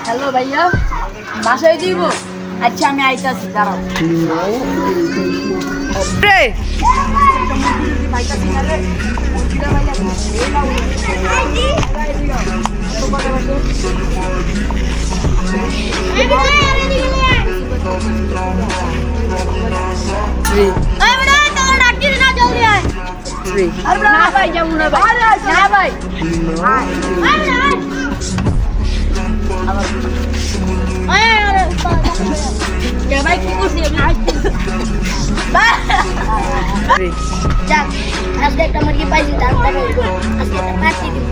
Hello ভাইয়া, বাসায় দিব। আচ্ছা আমি আইতাছি, দাঁড়াও। না ভাই, যাবো না ভাই, না ভাই। ভাই কি করছি আজকে একটা মুরগি পাইছি, তার টাকা আজকে একটা পার্টি দিব।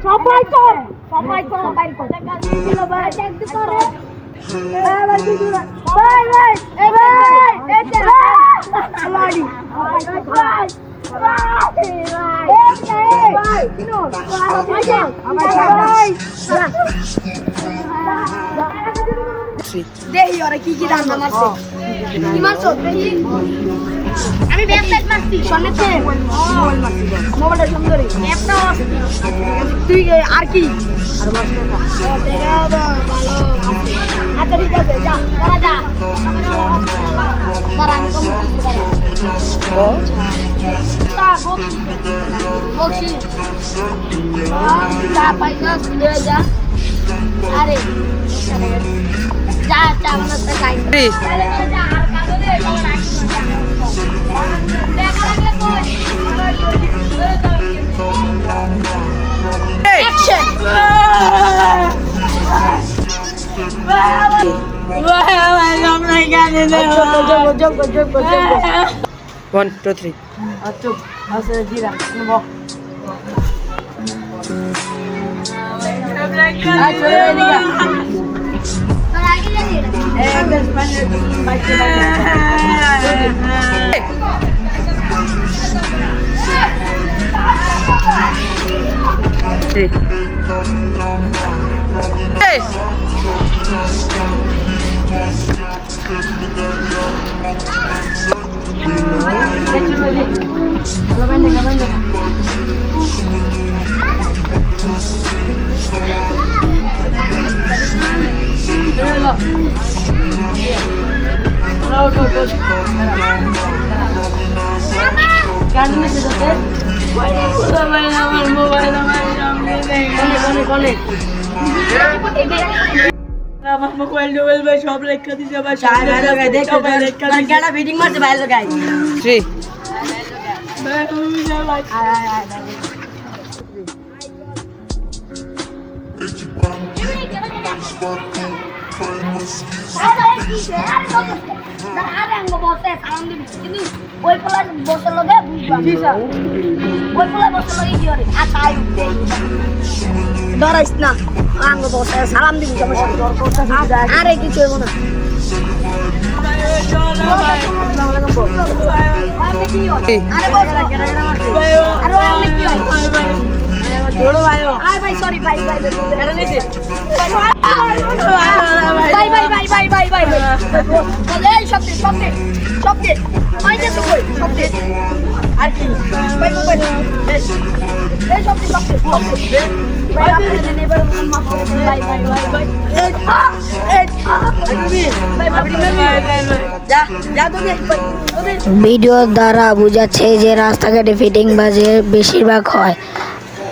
সবাই কর, সবাই কর, বাইর কর। ভাই ভাই এ ভাই লাড়ি ভাই দেখি ওরা কি কি রান্না মারছে। কি মারছো দেখি? আমি ব্যাকসাইড মারছি সন্নেতে মোবাইলটা সুন্দরী একটা তুই আর কি আর মারছো না ভালো। আচ্ছা ঠিক আছে, যা তারা যা তারা আমি কম বলছি যা পাইকা শুনে যা। আরে যা চা বানাতে যাই One, two, three. Acuk, hasil jiran, nembok. Ayo ini kan. Lagi lagi. Guys, banyak baca baca. Hey. আমার মোবাইল ভাই সব লেখা দিছে ভাই, গাড়া ফিটিং মারছে ভাই লাগাই। 3. ডরাইস না, আঙ্গ বসে সালাম দিবি, আরে কিছু হইব না। ভিডিও দ্বারা বোঝাচ্ছে যে রাস্তাঘাটে ফিটিং বাজে বেশিরভাগ হয়।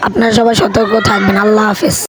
আপনারা সবাই সতর্ক থাকবেন। আল্লাহ হাফেজ।